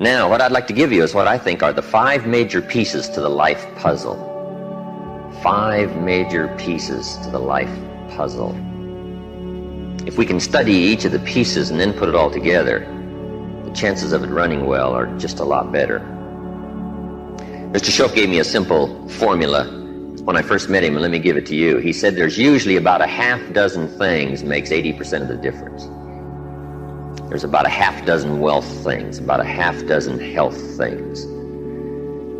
Now, what I'd like to give you is what I think are the 5 major pieces to the life puzzle. 5 major pieces to the life puzzle. If we can study each of the pieces and then put it all together, the chances of it running well are just a lot better. Mr. Shoaff gave me a simple formula when I first met him, and let me give it to you. He said there's usually about a half dozen things makes 80% of the difference. There's about a half dozen wealth things, about a half dozen health things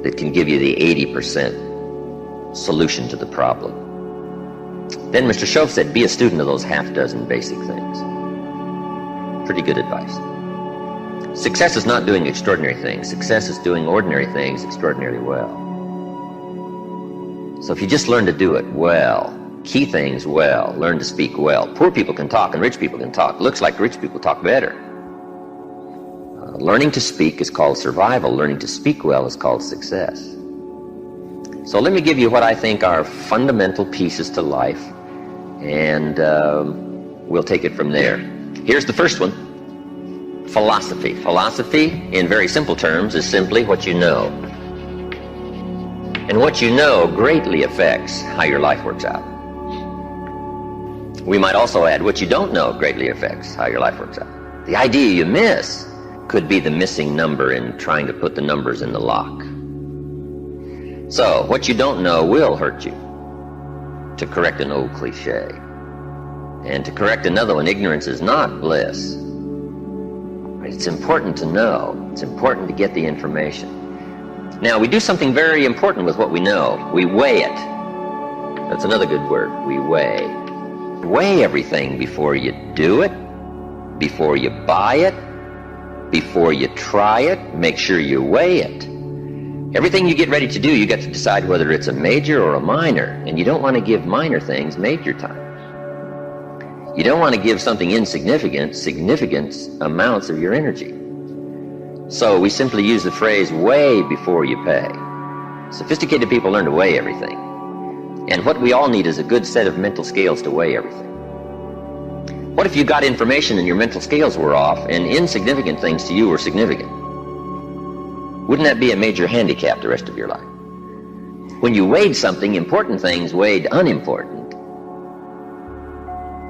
that can give you the 80% solution to the problem. Then Mr. Shoaff said, be a student of those half dozen basic things. Pretty good advice. Success is not doing extraordinary things. Success is doing ordinary things extraordinarily well. So if you just learn to do it well, key things well, learn to speak well. Poor people can talk and rich people can talk. Looks like rich people talk better. Learning to speak is called survival. Learning to speak well is called success. So let me give you what I think are fundamental pieces to life, and we'll take it from there. Here's the first one. Philosophy. Philosophy, in very simple terms, is simply what you know. And what you know greatly affects how your life works out. We might also add what you don't know greatly affects how your life works out. The idea you miss could be the missing number in trying to put the numbers in the lock. So, what you don't know will hurt you, to correct an old cliche. And to correct another one, ignorance is not bliss. It's important to know. It's important to get the information. Now, we do something very important with what we know. We weigh it. That's another good word. We weigh. Weigh everything before you do it, before you buy it, before you try it. Make sure you weigh it. Everything you get ready to do, you get to decide whether it's a major or a minor, and you don't want to give minor things major time. You don't want to give something insignificant significant amounts of your energy. So we simply use the phrase, weigh before you pay. Sophisticated people learn to weigh everything. And what we all need is a good set of mental scales to weigh everything. What if you got information and your mental scales were off and insignificant things to you were significant? Wouldn't that be a major handicap the rest of your life? When you weighed something, important things weighed unimportant.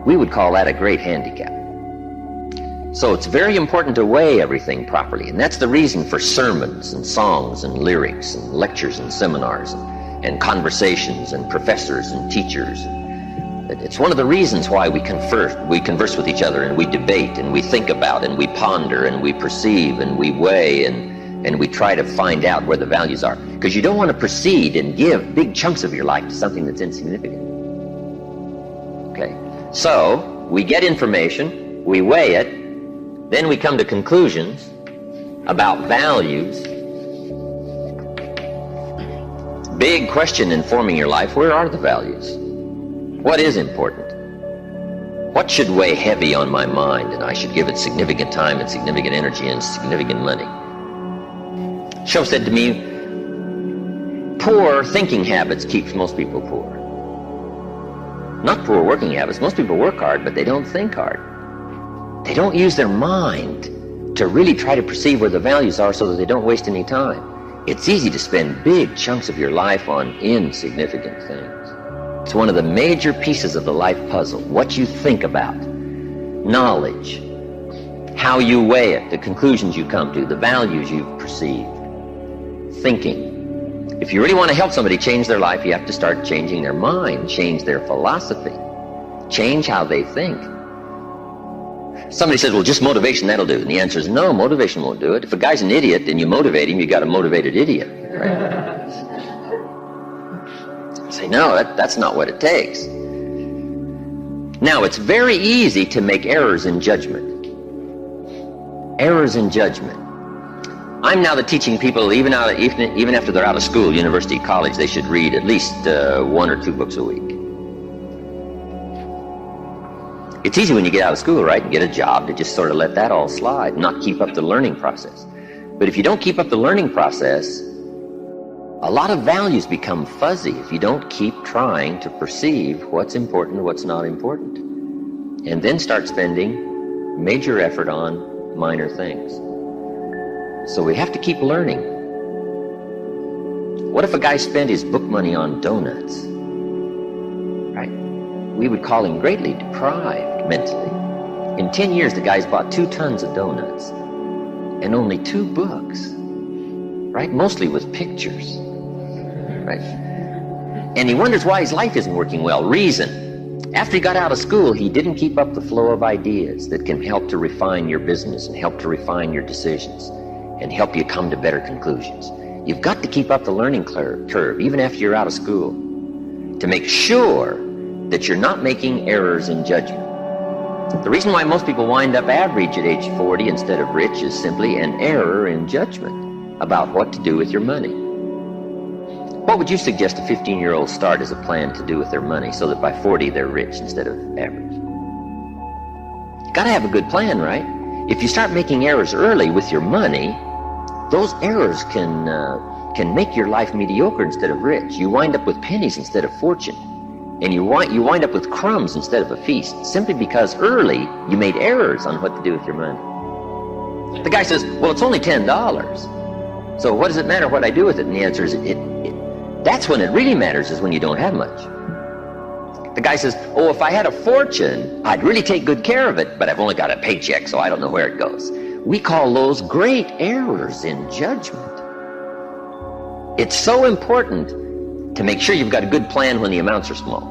We would call that a great handicap. So it's very important to weigh everything properly, and that's the reason for sermons and songs and lyrics and lectures and seminars and conversations and professors and teachers. It's one of the reasons why we converse with each other, and we debate and we think about and we ponder and we perceive and we weigh and we try to find out where the values are. Because you don't want to proceed and give big chunks of your life to something that's insignificant. Okay? So, we get information, we weigh it, then we come to conclusions about values. Big question in forming your life, where are the values? What is important? What should weigh heavy on my mind, and I should give it significant time and significant energy and significant money? Shoaff said to me, poor thinking habits keeps most people poor. Not poor working habits. Most people work hard, but they don't think hard. They don't use their mind to really try to perceive where the values are so that they don't waste any time. It's easy to spend big chunks of your life on insignificant things. It's one of the major pieces of the life puzzle. What you think about, knowledge, how you weigh it, the conclusions you come to, the values you perceive, thinking. If you really want to help somebody change their life, you have to start changing their mind, change their philosophy, change how they think. Somebody says, well, just motivation, that'll do. And the answer is no, motivation won't do it. If a guy's an idiot and you motivate him, you got a motivated idiot. Right? Say, no, that's not what it takes. Now, it's very easy to make errors in judgment. Errors in judgment. I'm now teaching people, even after they're out of school, university, college, they should read at least 1 or 2 books a week. It's easy when you get out of school, right, and get a job to just sort of let that all slide, not keep up the learning process. But if you don't keep up the learning process, a lot of values become fuzzy if you don't keep trying to perceive what's important, what's not important, and then start spending major effort on minor things. So we have to keep learning. What if a guy spent his book money on donuts? Right? We would call him greatly deprived mentally. In 10 years, the guy's bought 2 tons of donuts and only 2 books, right? Mostly with pictures, right? And he wonders why his life isn't working well. Reason: after he got out of school, he didn't keep up the flow of ideas that can help to refine your business and help to refine your decisions and help you come to better conclusions. You've got to keep up the learning curve, even after you're out of school, to make sure that you're not making errors in judgment. The reason why most people wind up average at age 40 instead of rich is simply an error in judgment about what to do with your money. What would you suggest a 15-year-old start as a plan to do with their money so that by 40 they're rich instead of average? You gotta have a good plan, right? If you start making errors early with your money, those errors can make your life mediocre instead of rich. You wind up with pennies instead of fortune. And you wind up with crumbs instead of a feast, simply because early you made errors on what to do with your money. The guy says, well, it's only $10. So what does it matter what I do with it? And the answer is, that's when it really matters, is when you don't have much. The guy says, oh, if I had a fortune, I'd really take good care of it, but I've only got a paycheck, so I don't know where it goes. We call those great errors in judgment. It's so important to make sure you've got a good plan when the amounts are small.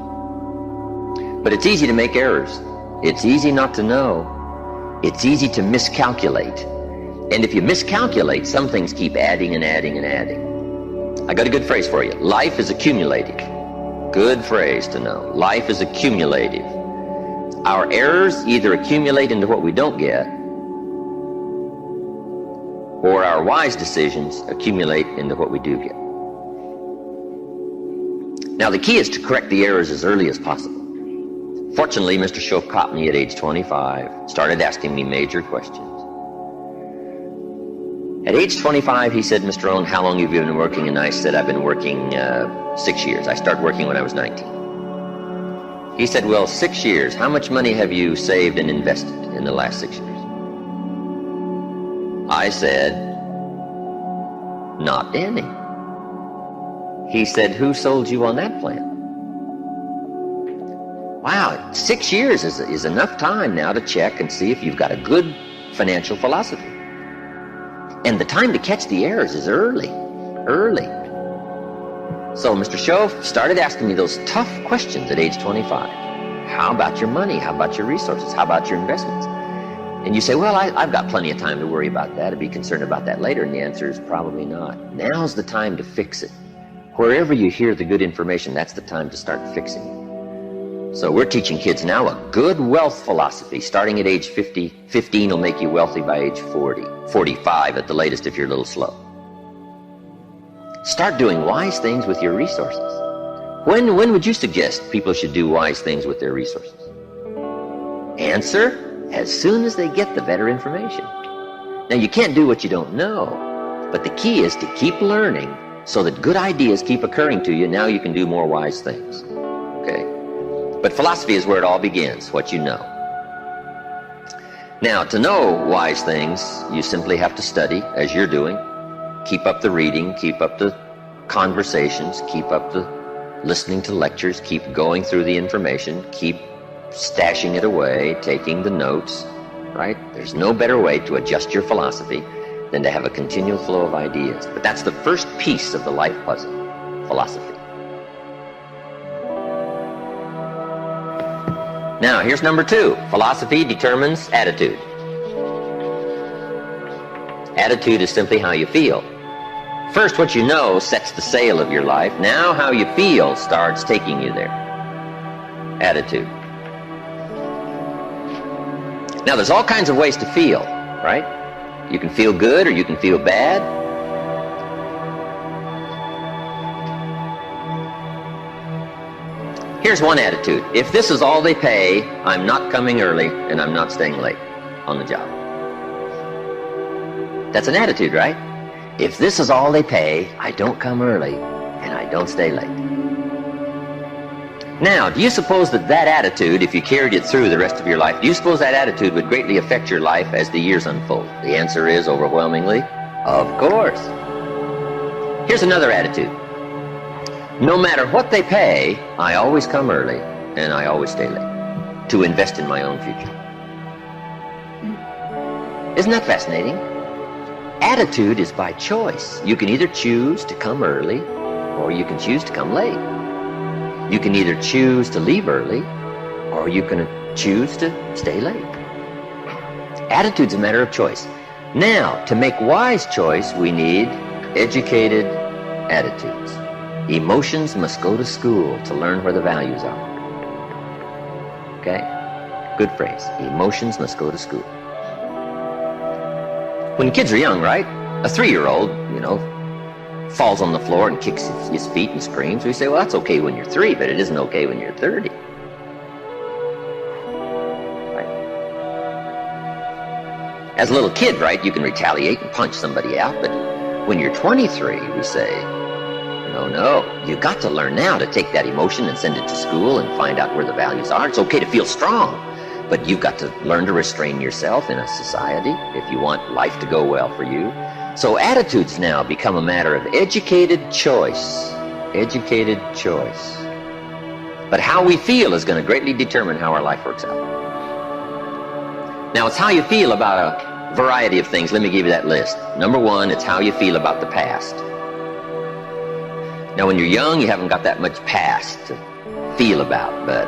But it's easy to make errors. It's easy not to know. It's easy to miscalculate. And if you miscalculate, some things keep adding and adding and adding. I got a good phrase for you. Life is accumulative. Good phrase to know. Life is accumulative. Our errors either accumulate into what we don't get, or our wise decisions accumulate into what we do get. Now, the key is to correct the errors as early as possible. Fortunately, Mr. Shoaff caught me at age 25, started asking me major questions. At age 25, he said, Mr. Owen, how long have you been working? And I said, I've been working 6 years. I started working when I was 19. He said, well, 6 years. How much money have you saved and invested in the last 6 years? I said, not any. He said, who sold you on that plan? Wow, 6 years is enough time now to check and see if you've got a good financial philosophy. And the time to catch the errors is early. So Mr. Shoaff started asking me those tough questions at age 25. How about your money? How about your resources? How about your investments? And you say, well, I've got plenty of time to worry about that and be concerned about that later. And the answer is probably not. Now's the time to fix it. Wherever you hear the good information, that's the time to start fixing it. So we're teaching kids now a good wealth philosophy. Starting at age 50, 15 will make you wealthy by age 40, 45 at the latest if you're a little slow. Start doing wise things with your resources. When would you suggest people should do wise things with their resources? Answer: as soon as they get the better information. Now, you can't do what you don't know, but the key is to keep learning so that good ideas keep occurring to you. Now you can do more wise things. Okay? But philosophy is where it all begins, what you know. Now, to know wise things, you simply have to study, as you're doing. Keep up the reading, keep up the conversations, keep up the listening to lectures, keep going through the information, keep stashing it away, taking the notes, right? There's no better way to adjust your philosophy than to have a continual flow of ideas. But that's the first piece of the life puzzle, philosophy. Now, here's number 2. Philosophy determines attitude. Attitude is simply how you feel. First, what you know sets the sail of your life. Now, how you feel starts taking you there. Attitude. Now, there's all kinds of ways to feel, right? You can feel good or you can feel bad. Here's one attitude. If this is all they pay, I'm not coming early and I'm not staying late on the job. That's an attitude, right? If this is all they pay, I don't come early and I don't stay late. Now, do you suppose that attitude, if you carried it through the rest of your life, do you suppose that attitude would greatly affect your life as the years unfold? The answer is overwhelmingly Of course. Here's another attitude. No matter what they pay, I always come early and I always stay late to invest in my own future. Isn't that fascinating? Attitude is by choice. You can either choose to come early or you can choose to come late. You can either choose to leave early or you can choose to stay late. Attitude's a matter of choice. Now, to make wise choice, we need educated attitudes. Emotions must go to school to learn where the values are. Okay? Good phrase. Emotions must go to school. When kids are young, right? A 3-year-old, falls on the floor and kicks his feet and screams. We say, well, that's okay when you're 3, but it isn't okay when you're 30. Right? As a little kid, right, you can retaliate and punch somebody out, but when you're 23, we say, no, you've got to learn now to take that emotion and send it to school and find out where the values are. It's okay to feel strong, but you've got to learn to restrain yourself in a society if you want life to go well for you. So attitudes now become a matter of educated choice. Educated choice. But how we feel is going to greatly determine how our life works out. Now, it's how you feel about a variety of things. Let me give you that list. Number 1, it's how you feel about the past. Now, when you're young, you haven't got that much past to feel about, but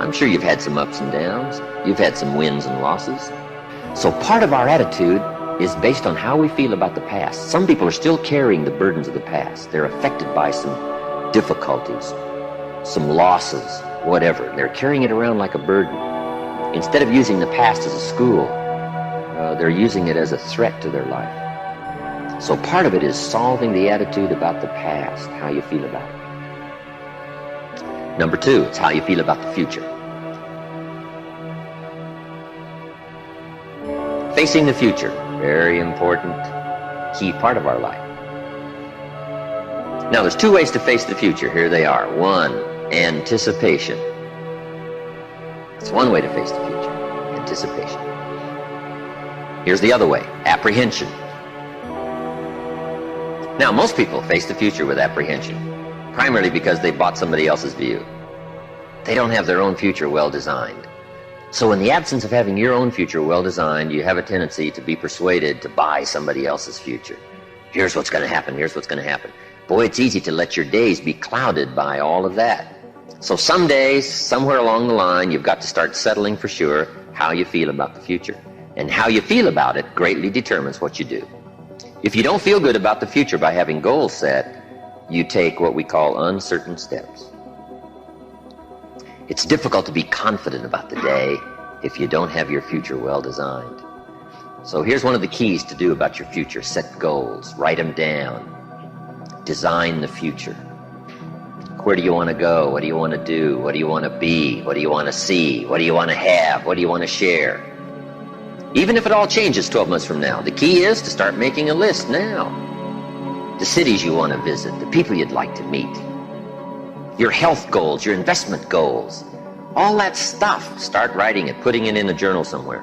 I'm sure you've had some ups and downs. You've had some wins and losses. So part of our attitude is based on how we feel about the past. Some people are still carrying the burdens of the past. They're affected by some difficulties, some losses, whatever. They're carrying it around like a burden. Instead of using the past as a school, they're using it as a threat to their life. So part of it is solving the attitude about the past, how you feel about it. Number 2, it's how you feel about the future. Facing the future, very important, key part of our life. Now, there's 2 ways to face the future. Here they are. 1, anticipation. It's one way to face the future, anticipation. Here's the other way, apprehension. Now, most people face the future with apprehension, primarily because they bought somebody else's view. They don't have their own future well designed. So in the absence of having your own future well designed, you have a tendency to be persuaded to buy somebody else's future. Here's what's going to happen. Here's what's going to happen. Boy, it's easy to let your days be clouded by all of that. So some days, somewhere along the line, you've got to start settling for sure how you feel about the future. And how you feel about it greatly determines what you do. If you don't feel good about the future by having goals set, you take what we call uncertain steps. It's difficult to be confident about the day if you don't have your future well designed. So here's one of the keys to do about your future. Set goals, write them down, design the future. Where do you want to go? What do you want to do? What do you want to be? What do you want to see? What do you want to have? What do you want to share? Even if it all changes 12 months from now, the key is to start making a list now. The cities you want to visit, the people you'd like to meet, your health goals, your investment goals, all that stuff. Start writing it, putting it in a journal somewhere.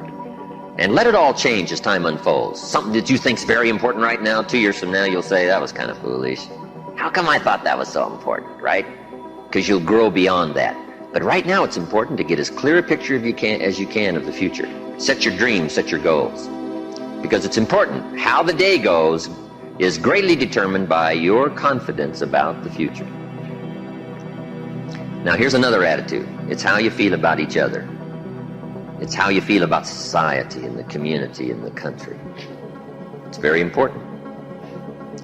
And let it all change as time unfolds. Something that you think is very important right now, 2 years from now, you'll say, that was kind of foolish. How come I thought that was so important, right? Because you'll grow beyond that. But right now it's important to get as clear a picture as you can of the future. Set your dreams, set your goals. Because it's important. How the day goes is greatly determined by your confidence about the future. Now here's another attitude. It's how you feel about each other. It's how you feel about society and the community and the country. It's very important.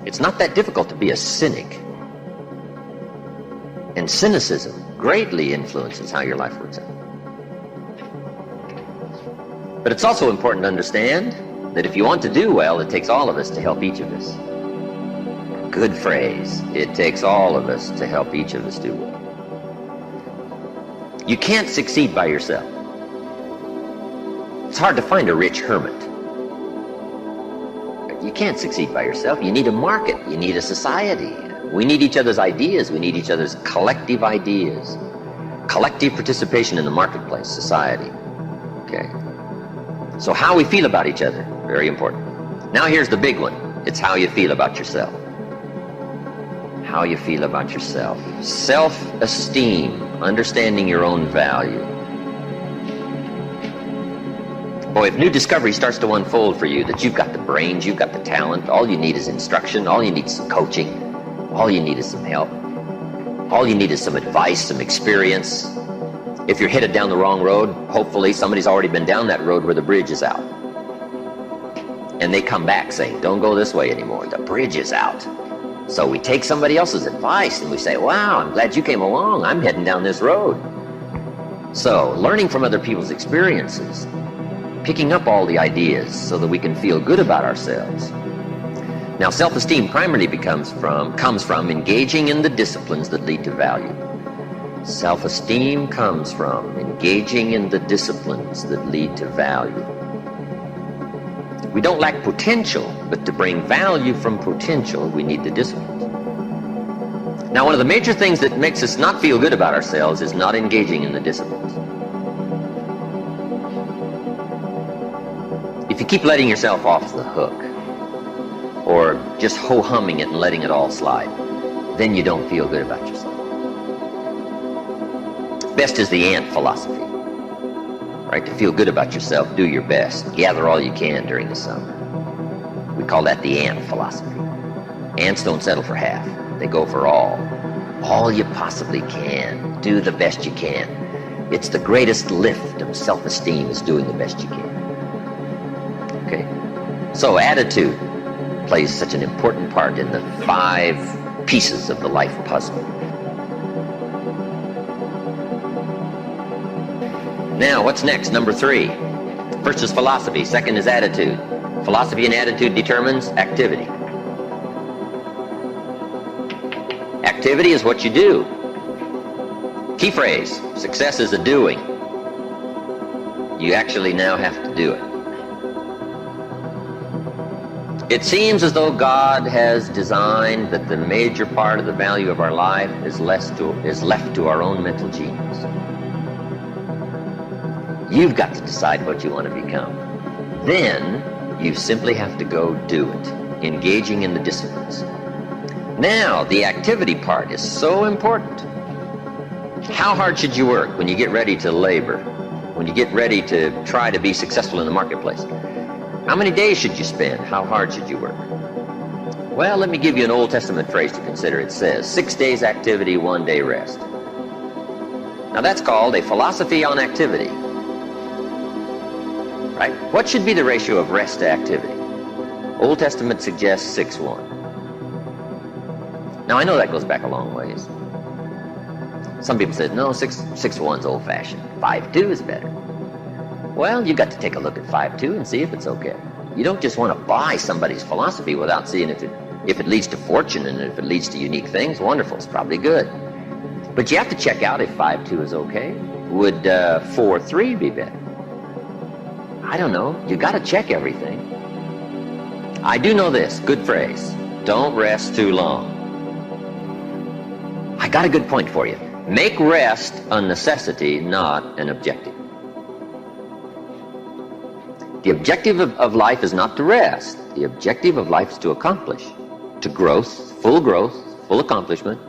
It's not that difficult to be a cynic. And cynicism greatly influences how your life works out. But it's also important to understand that if you want to do well, it takes all of us to help each of us. Good phrase. It takes all of us to help each of us do well. You can't succeed by yourself. It's hard to find a rich hermit. You can't succeed by yourself. You need a market. You need a society. We need each other's ideas. We need each other's collective ideas. Collective participation in the marketplace, society. Okay. So how we feel about each other, very important. Now here's the big one. It's how you feel about yourself. How you feel about yourself. Self-esteem, understanding your own value. Boy, if new discovery starts to unfold for you, that you've got the brains, you've got the talent, all you need is instruction, all you need is some coaching, all you need is some help, all you need is some advice, some experience. If you're headed down the wrong road, hopefully somebody's already been down that road where the bridge is out. And they come back saying, don't go this way anymore, the bridge is out. So we take somebody else's advice and we say, wow, I'm glad you came along, I'm heading down this road. So learning from other people's experiences, picking up all the ideas so that we can feel good about ourselves. Now, self-esteem primarily comes from engaging in the disciplines that lead to value. Self-esteem comes from engaging in the disciplines that lead to value. We don't lack potential, but to bring value from potential, we need the disciplines. Now, one of the major things that makes us not feel good about ourselves is not engaging in the disciplines. If you keep letting yourself off the hook, or just ho-humming it and letting it all slide, then you don't feel good about yourself. Best is the ant philosophy. Right? To feel good about yourself, do your best. Gather all you can during the summer. We call that the ant philosophy. Ants don't settle for half. They go for all. All you possibly can. Do the best you can. It's the greatest lift of self-esteem is doing the best you can. Okay? So attitude plays such an important part in the 5 pieces of the life puzzle. Now, what's next? Number 3. First is philosophy. Second is attitude. Philosophy and attitude determines activity. Activity is what you do. Key phrase, success is a doing. You actually now have to do it. It seems as though God has designed that the major part of the value of our life is left to our own mental genius. You've got to decide what you want to become. Then you simply have to go do it, engaging in the disciplines. Now, the activity part is so important. How hard should you work when you get ready to labor, when you get ready to try to be successful in the marketplace? How many days should you spend? How hard should you work? Well, let me give you an Old Testament phrase to consider. It says, 6 days activity, 1 day rest. Now that's called a philosophy on activity. Right? What should be the ratio of rest to activity? Old Testament suggests 6:1. Now I know that goes back a long ways. Some people said, no, 6:1's old-fashioned. 5:2 is better. Well, you've got to take a look at 5:2 and see if it's okay. You don't just want to buy somebody's philosophy without seeing if it leads to fortune and if it leads to unique things. Wonderful, it's probably good. But you have to check out if 5:2 is okay. Would 4:3 be better? I don't know. You got to check everything. I do know this. Good phrase. Don't rest too long. I got a good point for you. Make rest a necessity, not an objective. The objective of life is not to rest. The objective of life is to accomplish, to growth, full accomplishment,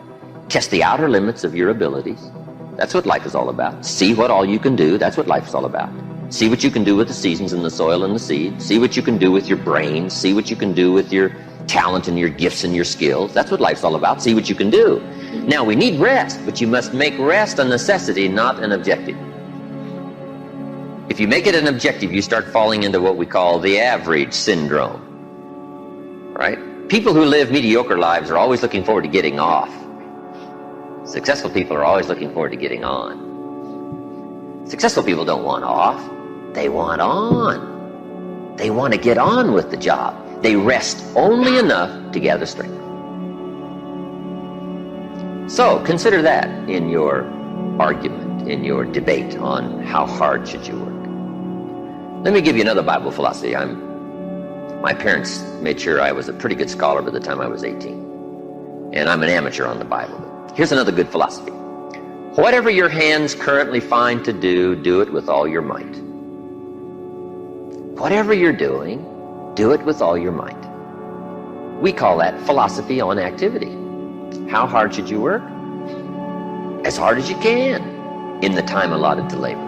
test the outer limits of your abilities. That's what life is all about. See what all you can do. That's what life is all about. See what you can do with the seasons and the soil and the seed. See what you can do with your brain. See what you can do with your talent and your gifts and your skills. That's what life's all about. See what you can do. Now, we need rest, but you must make rest a necessity, not an objective. If you make it an objective, you start falling into what we call the average syndrome. Right? People who live mediocre lives are always looking forward to getting off. Successful people are always looking forward to getting on. Successful people don't want off. They want on. They want to get on with the job. They rest only enough to gather strength. So consider that in your argument, in your debate on how hard should you work. Let me give you another Bible philosophy. My parents made sure I was a pretty good scholar by the time I was 18. And I'm an amateur on the Bible. Here's another good philosophy. Whatever your hands currently find to do, do it with all your might. Whatever you're doing, Do it with all your might. We call that philosophy on activity. How hard should you work? As hard as you can in the time allotted to labor.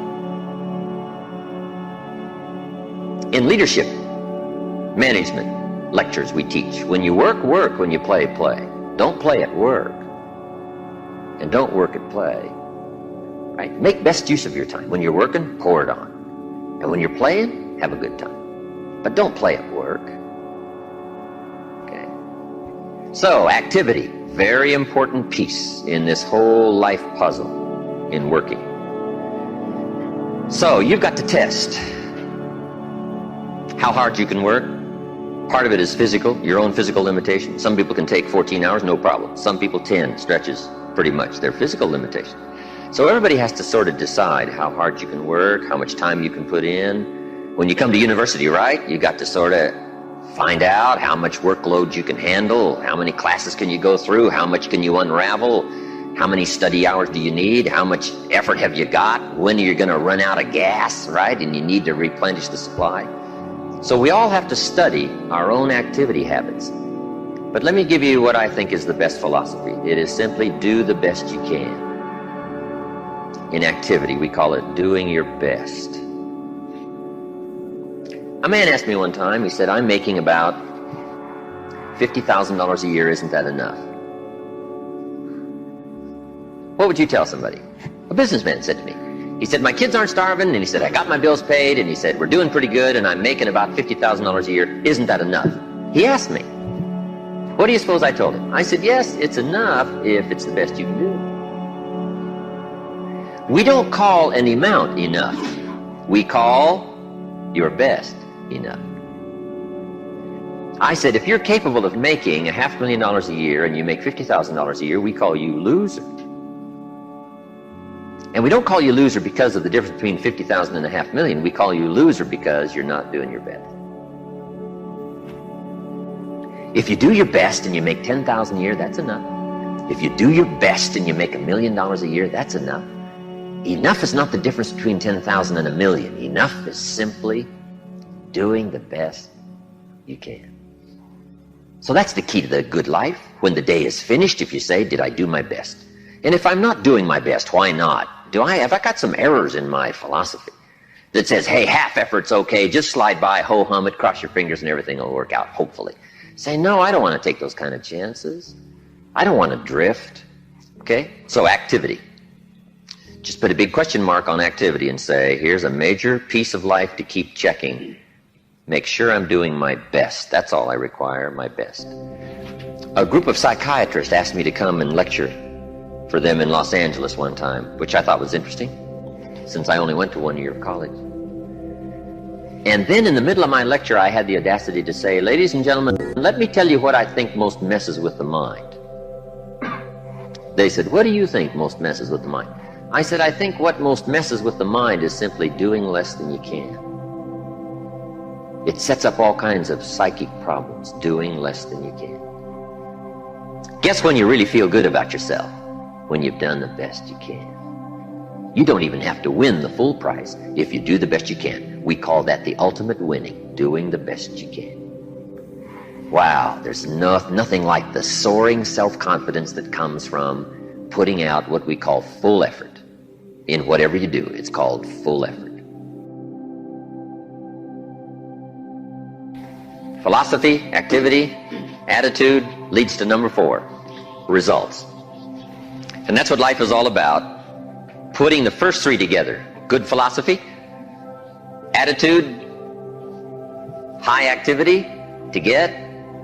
In leadership, management lectures we teach, when you work, work. When you play, play. Don't play at work. And don't work at play. Right? Make best use of your time. When you're working, pour it on. And when you're playing, have a good time. But don't play at work. Okay? So, activity, very important piece in this whole life puzzle in working. So, you've got to test how hard you can work. Part of it is physical, your own physical limitation. Some people can take 14 hours, no problem. Some people 10 stretches pretty much their physical limitation. So everybody has to sort of decide how hard you can work, how much time you can put in. When you come to university, right, you got to sort of find out how much workload you can handle, how many classes can you go through, how much can you unravel, how many study hours do you need, how much effort have you got, when are you going to run out of gas, right, and you need to replenish the supply. So we all have to study our own activity habits. But let me give you what I think is the best philosophy. It is simply do the best you can. In activity, we call it doing your best. A man asked me one time, he said, I'm making about $50,000 a year, isn't that enough? What would you tell somebody? A businessman said to me. He said, my kids aren't starving, and he said, I got my bills paid, and he said, we're doing pretty good, and I'm making about $50,000 a year. Isn't that enough? He asked me. What do you suppose I told him? I said, yes, it's enough if it's the best you can do. We don't call an amount enough. We call your best enough. I said, if you're capable of making $500,000 a year and you make $50,000 a year, we call you loser. And we don't call you loser because of the difference between 50,000 and $500,000. We call you loser because you're not doing your best. If you do your best and you make $10,000 a year, that's enough. If you do your best and you make $1 million a year, that's enough. Enough is not the difference between 10,000 and 1,000,000. Enough is simply doing the best you can. So that's the key to the good life. When the day is finished, if you say, did I do my best? And if I'm not doing my best, why not? Have I got some errors in my philosophy that says, hey, half effort's okay, just slide by, ho-hum it, cross your fingers and everything will work out, hopefully. Say, no, I don't want to take those kind of chances. I don't want to drift. Okay? So activity. Just put a big question mark on activity and say, here's a major piece of life to keep checking. Make sure I'm doing my best. That's all I require, my best. A group of psychiatrists asked me to come and lecture for them in Los Angeles one time, which I thought was interesting, since I only went to 1 year of college. And then in the middle of my lecture, I had the audacity to say, ladies and gentlemen, let me tell you what I think most messes with the mind. They said, what do you think most messes with the mind? I said, I think what most messes with the mind is simply doing less than you can. It sets up all kinds of psychic problems, doing less than you can. Guess when you really feel good about yourself? When you've done the best you can. You don't even have to win the full prize if you do the best you can. We call that the ultimate winning, doing the best you can. Wow, there's nothing like the soaring self-confidence that comes from putting out what we call full effort. In whatever you do, it's called full effort. Philosophy, activity, attitude leads to number 4, results. And that's what life is all about, putting the first 3 together. Good philosophy, attitude, high activity to get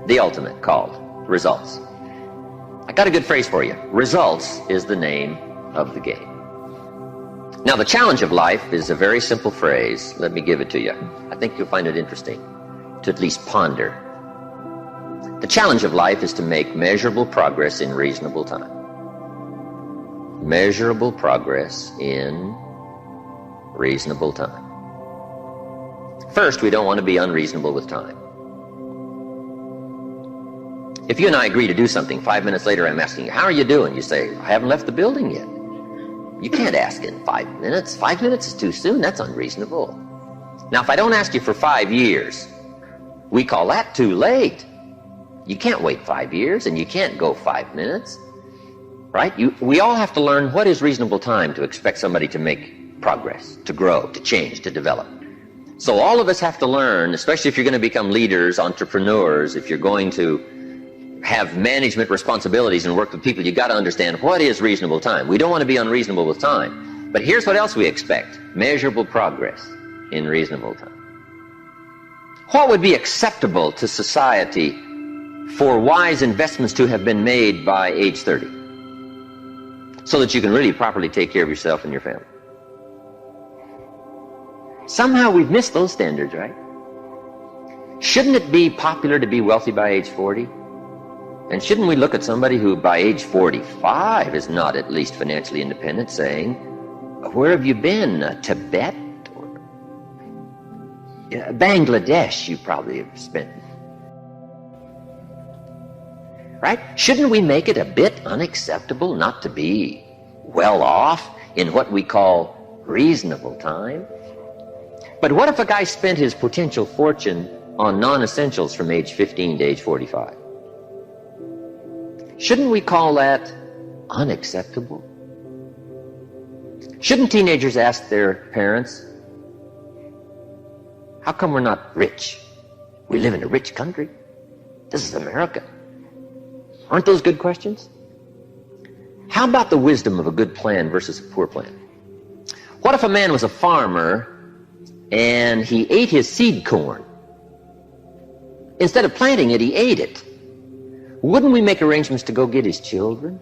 the ultimate called results. I got a good phrase for you. Results is the name of the game. Now the challenge of life is a very simple phrase. Let me give it to you. I think you'll find it interesting to at least ponder. The challenge of life is to make measurable progress in reasonable time. Measurable progress in reasonable time. First, we don't want to be unreasonable with time. If you and I agree to do something, 5 minutes later I'm asking you, how are you doing? You say, I haven't left the building yet. You can't ask in 5 minutes. 5 minutes is too soon. That's unreasonable. Now, if I don't ask you for 5 years, We call that too late. You can't wait 5 years, and you can't go 5 minutes, right? We all have to learn what is reasonable time to expect somebody to make progress, to grow, to change, to develop. So all of us have to learn, especially if you're going to become leaders, entrepreneurs, if you're going to have management responsibilities and work with people, you got to understand what is reasonable time. We don't want to be unreasonable with time. But here's what else we expect: measurable progress in reasonable time. What would be acceptable to society for wise investments to have been made by age 30, so that you can really properly take care of yourself and your family? Somehow we've missed those standards, right? Shouldn't it be popular to be wealthy by age 40? And shouldn't we look at somebody who by age 45 is not at least financially independent, saying, where have you been? Tibet? Or Bangladesh you probably have spent. Right? Shouldn't we make it a bit unacceptable not to be well off in what we call reasonable time? But what if a guy spent his potential fortune on non-essentials from age 15 to age 45? Shouldn't we call that unacceptable? Shouldn't teenagers ask their parents, how come we're not rich? We live in a rich country. This is America. Aren't those good questions? How about the wisdom of a good plan versus a poor plan? What if a man was a farmer and he ate his seed corn? Instead of planting it, he ate it. Wouldn't we make arrangements to go get his children?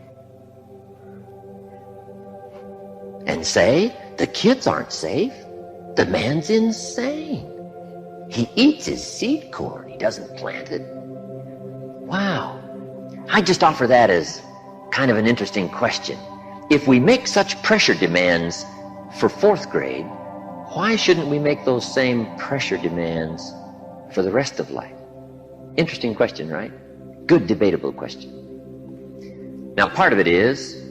And say, the kids aren't safe. The man's insane. He eats his seed corn. He doesn't plant it. Wow. I just offer that as kind of an interesting question. If we make such pressure demands for 4th grade, why shouldn't we make those same pressure demands for the rest of life? Interesting question, right? Good debatable question. Now, part of it is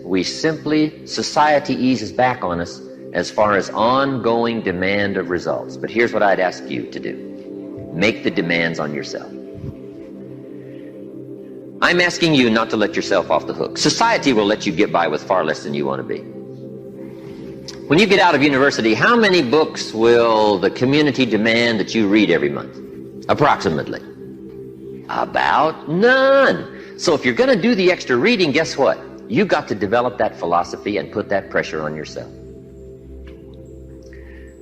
society eases back on us as far as ongoing demand of results. But here's what I'd ask you to do. Make the demands on yourself. I'm asking you not to let yourself off the hook. Society will let you get by with far less than you want to be. When you get out of university, how many books will the community demand that you read every month? Approximately. About none. So if you're going to do the extra reading, guess what? You've got to develop that philosophy and put that pressure on yourself.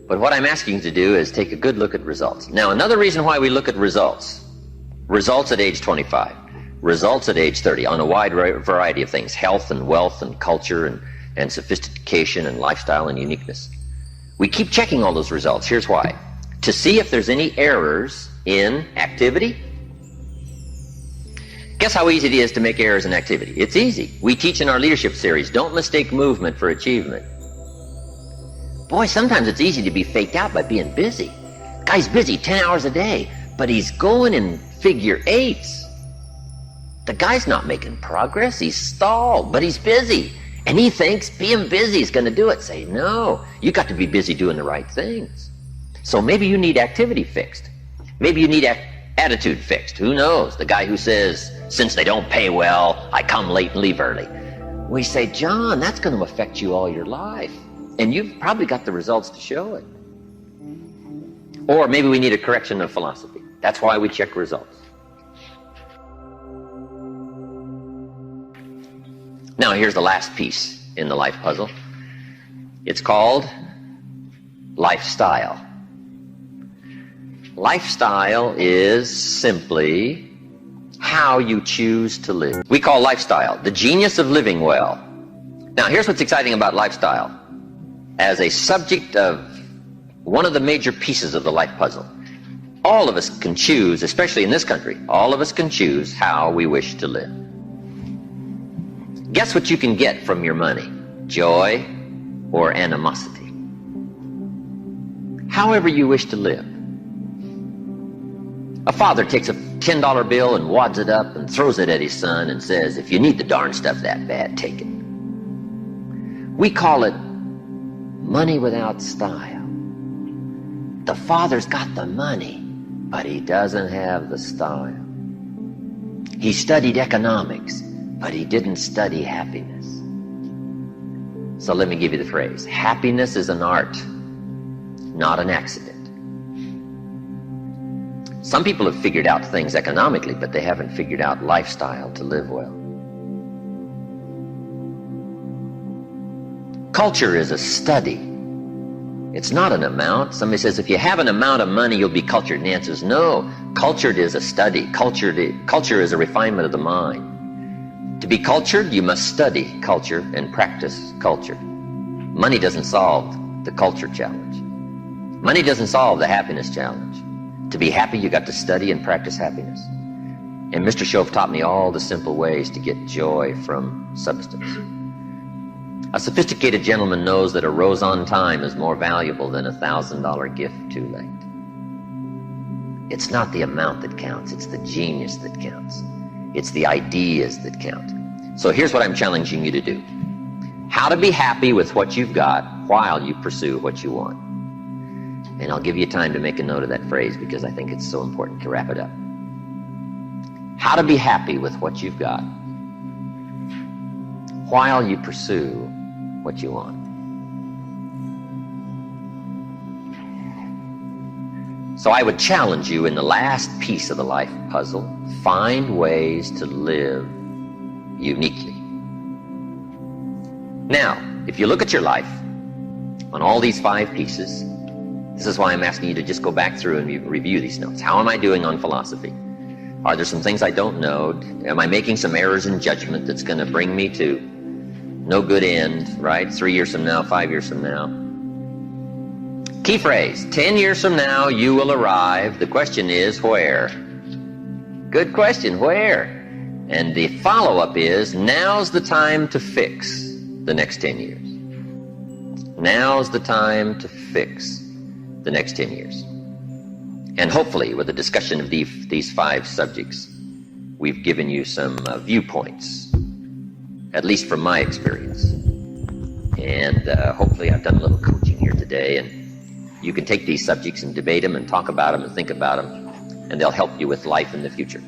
But what I'm asking you to do is take a good look at results. Now, another reason why we look at results at age 25, results at age 30 on a wide variety of things: health and wealth and culture and sophistication and lifestyle and uniqueness. We keep checking all those results. Here's why. To see if there's any errors in activity. Guess how easy it is to make errors in activity? It's easy. We teach in our leadership series, don't mistake movement for achievement. Boy, sometimes it's easy to be faked out by being busy. Guy's busy 10 hours a day, but he's going in figure eights. The guy's not making progress. He's stalled, but he's busy. And he thinks being busy is going to do it. Say, no, you got to be busy doing the right things. So maybe you need activity fixed. Maybe you need attitude fixed. Who knows? The guy who says, since they don't pay well, I come late and leave early. We say, John, that's going to affect you all your life. And you've probably got the results to show it. Or maybe we need a correction of philosophy. That's why we check results. Now, here's the last piece in the life puzzle. It's called lifestyle. Lifestyle is simply how you choose to live. We call lifestyle the genius of living well. Now, here's what's exciting about lifestyle. As a subject of one of the major pieces of the life puzzle, all of us can choose, especially in this country, all of us can choose how we wish to live. Guess what you can get from your money? Joy or animosity. However you wish to live. A father takes a $10 bill and wads it up and throws it at his son and says, if you need the darn stuff that bad, take it. We call it money without style. The father's got the money, but he doesn't have the style. He studied economics, but he didn't study happiness. So let me give you the phrase. Happiness is an art, not an accident. Some people have figured out things economically, but they haven't figured out lifestyle to live well. Culture is a study. It's not an amount. Somebody says, if you have an amount of money, you'll be cultured. And the answer is no. Cultured is a study. Culture is a refinement of the mind. To be cultured, you must study culture and practice culture. Money doesn't solve the culture challenge. Money doesn't solve the happiness challenge. To be happy, you got to study and practice happiness. And Mr. Shove taught me all the simple ways to get joy from substance. A sophisticated gentleman knows that a rose on time is more valuable than a $1,000 gift too late. It's not the amount that counts, it's the genius that counts. It's the ideas that count. So here's what I'm challenging you to do. How to be happy with what you've got while you pursue what you want. And I'll give you time to make a note of that phrase because I think it's so important to wrap it up. How to be happy with what you've got while you pursue what you want. So I would challenge you in the last piece of the life puzzle, find ways to live uniquely. Now, if you look at your life on all these 5 pieces, this is why I'm asking you to just go back through and review these notes. How am I doing on philosophy? Are there some things I don't know? Am I making some errors in judgment that's going to bring me to no good end, right? 3 years from now, 5 years from now. Key phrase, 10 years from now, you will arrive. The question is, where? Good question, where? And the follow-up is, now's the time to fix the next 10 years. Now's the time to fix the next 10 years. And hopefully, with the discussion of these 5 subjects, we've given you some viewpoints, at least from my experience. And hopefully I've done a little coaching here today, and you can take these subjects and debate them and talk about them and think about them, and they'll help you with life in the future.